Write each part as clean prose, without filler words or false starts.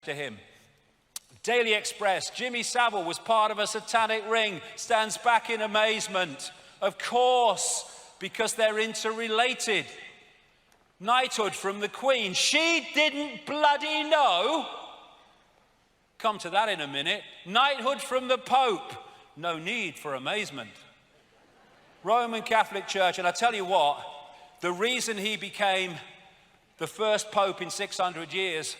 to him. Daily Express, Jimmy Savile was part of a satanic ring, stands back in amazement. Of course, because they're interrelated. Knighthood from the Queen. She didn't bloody know. Come to that in a minute. Knighthood from the Pope. No need for amazement. Roman Catholic Church, and I tell you what, the reason he became the first Pope in 600 years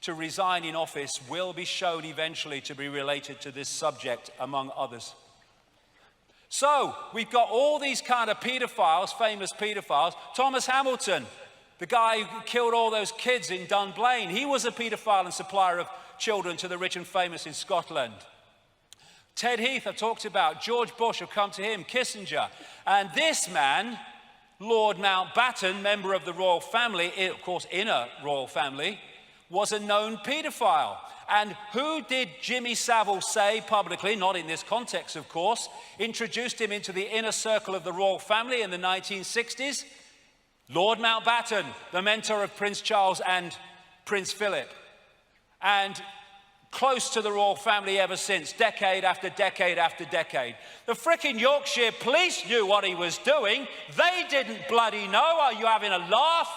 to resign in office will be shown eventually to be related to this subject, among others. So, we've got all these kind of pedophiles, famous pedophiles. Thomas Hamilton, the guy who killed all those kids in Dunblane, he was a pedophile and supplier of children to the rich and famous in Scotland. Ted Heath, I've talked about. George Bush, I've come to him. Kissinger. And this man, Lord Mountbatten, member of the royal family, of course, inner royal family, was a known pedophile. And who did Jimmy Savile say publicly, not in this context, of course, introduced him into the inner circle of the royal family in the 1960s? Lord Mountbatten, the mentor of Prince Charles and Prince Philip. And close to the royal family ever since, decade after decade after decade. The frickin' Yorkshire police knew what he was doing. They didn't bloody know. Are you having a laugh?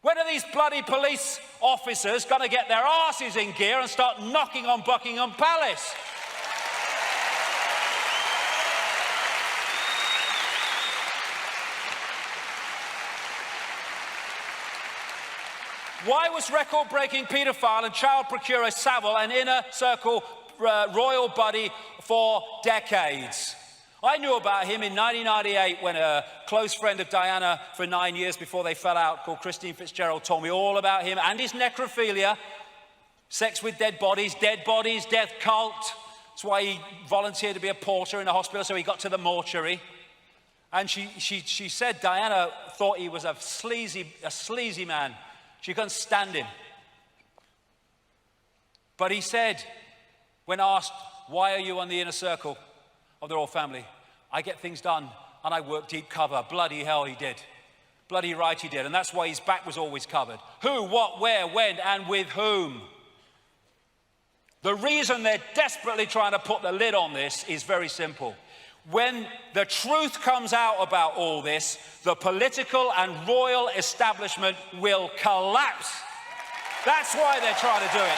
When are these bloody police officers going to get their asses in gear and start knocking on Buckingham Palace? Why was record-breaking paedophile and child procurer Savile an inner circle royal buddy for decades? I knew about him in 1998 when a close friend of Diana for 9 years before they fell out, called Christine Fitzgerald, told me all about him and his necrophilia, sex with dead bodies, death cult. That's why he volunteered to be a porter in a hospital, so he got to the mortuary. And she said Diana thought he was a sleazy man. She couldn't stand him. But he said, when asked, why are you on the inner circle of the royal family? I get things done and I work deep cover. Bloody hell he did. Bloody right he did. And that's why his back was always covered. Who, what, where, when, and with whom? The reason they're desperately trying to put the lid on this is very simple. When the truth comes out about all this, the political and royal establishment will collapse. That's why they're trying to do it.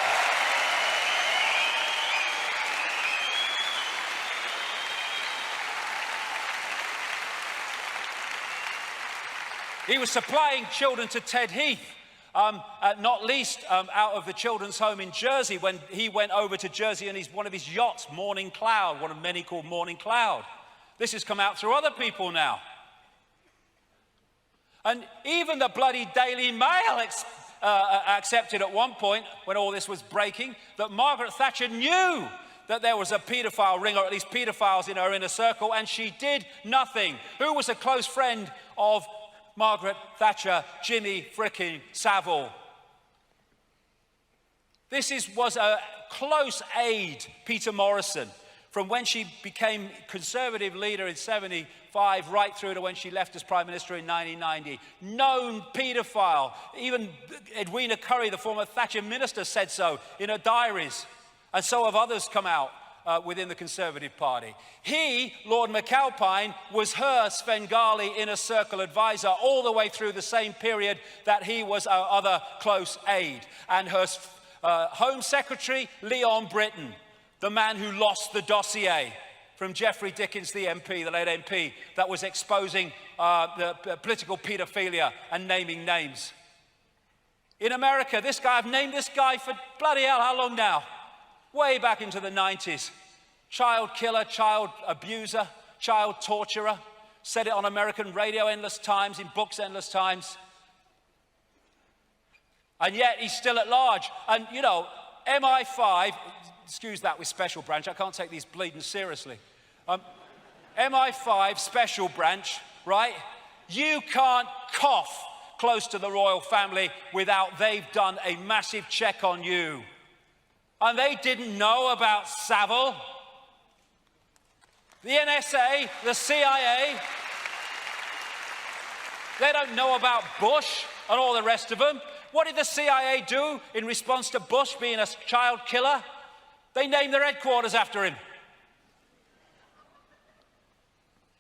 He was supplying children to Ted Heath, not least out of the children's home in Jersey when he went over to Jersey in one of his yachts, Morning Cloud, one of many called Morning Cloud. This has come out through other people now. And even the bloody Daily Mail accepted at one point, when all this was breaking, that Margaret Thatcher knew that there was a paedophile ring, or at least paedophiles in her inner circle, and she did nothing. Who was a close friend of Margaret Thatcher? Jimmy frickin' Savile. This was a close aide, Peter Morrison, from when she became Conservative leader in 75 right through to when she left as Prime Minister in 1990. Known paedophile. Even Edwina Currie, the former Thatcher minister, said so in her diaries. And so have others come out within the Conservative Party. He, Lord McAlpine, was her Svengali inner circle advisor all the way through the same period that he was our other close aide. And her Home Secretary, Leon Britton, the man who lost the dossier from Geoffrey Dickens, the MP, the late MP, that was exposing the political paedophilia and naming names. In America, this guy, I've named this guy for bloody hell, how long now? Way back into the 90s. Child killer, child abuser, child torturer. Said it on American radio endless times, in books endless times. And yet he's still at large. And, you know, MI5... excuse that with Special Branch, I can't take these bleeding seriously. MI5 Special Branch, right? You can't cough close to the royal family without they've done a massive check on you. And they didn't know about Savile. The NSA, the CIA, they don't know about Bush and all the rest of them. What did the CIA do in response to Bush being a child killer? They named their headquarters after him.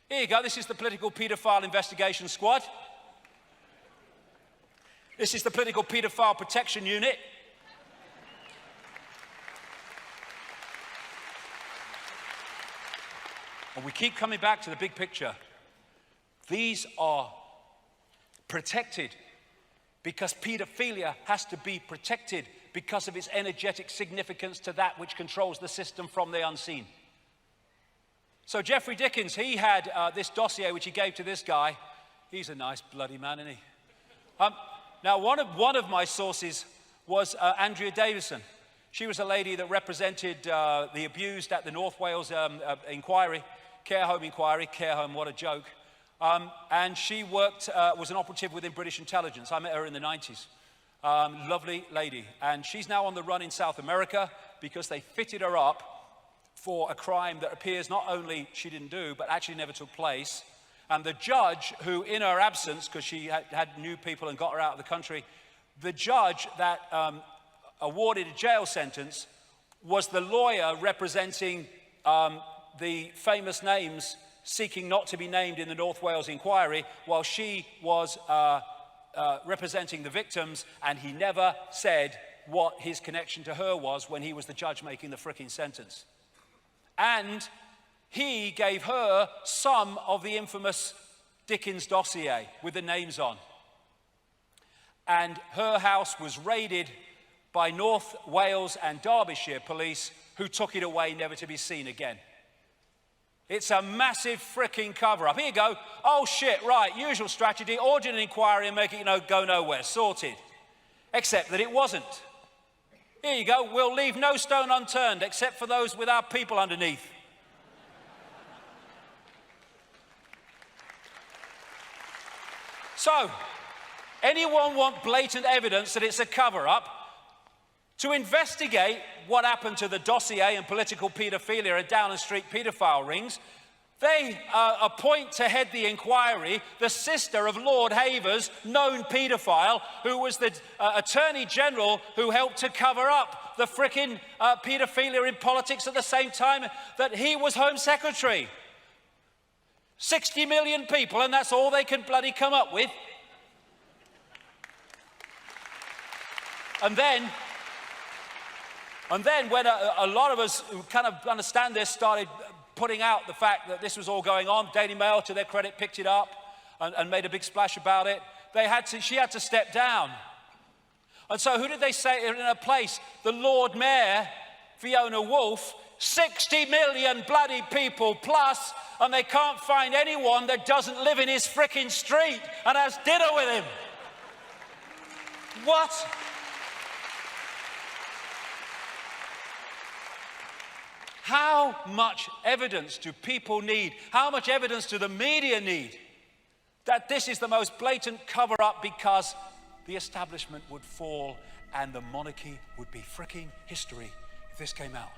Here you go. This is the Political Paedophile Investigation Squad. This is the Political Paedophile Protection Unit. And we keep coming back to the big picture. These are protected because paedophilia has to be protected because of its energetic significance to that which controls the system from the unseen. So Jeffrey Dickens, he had this dossier which he gave to this guy. He's a nice bloody man, isn't he? Now, one of my sources was Andrea Davison. She was a lady that represented the abused at the North Wales inquiry, care home inquiry. Care home, what a joke. And she worked, was an operative within British intelligence. I met her in the 90s. Lovely lady. And she's now on the run in South America because they fitted her up for a crime that appears not only she didn't do, but actually never took place. And the judge, who in her absence, because she had new people and got her out of the country, the judge that awarded a jail sentence was the lawyer representing the famous names seeking not to be named in the North Wales inquiry, while she was representing the victims, and he never said what his connection to her was when he was the judge making the fricking sentence. And he gave her some of the infamous Dickens dossier with the names on. And her house was raided by North Wales and Derbyshire police, who took it away never to be seen again. It's a massive fricking cover-up. Here you go. Oh shit, right, usual strategy, order an inquiry and make it, go nowhere, sorted. Except that it wasn't. Here you go, we'll leave no stone unturned except for those with our people underneath. So, anyone want blatant evidence that it's a cover-up? To investigate what happened to the dossier and political paedophilia and Downing Street paedophile rings, they appoint to head the inquiry the sister of Lord Havers, known paedophile, who was the Attorney General who helped to cover up the frickin' paedophilia in politics at the same time that he was Home Secretary. 60 million people, and that's all they can bloody come up with. And then when a lot of us who kind of understand this started putting out the fact that this was all going on, Daily Mail, to their credit, picked it up and made a big splash about it. She had to step down. And so who did they say in her place? The Lord Mayor, Fiona Woolf, 60 million bloody people plus, and they can't find anyone that doesn't live in his frickin' street and has dinner with him. What? How much evidence do people need? How much evidence do the media need that this is the most blatant cover-up because the establishment would fall and the monarchy would be fricking history if this came out?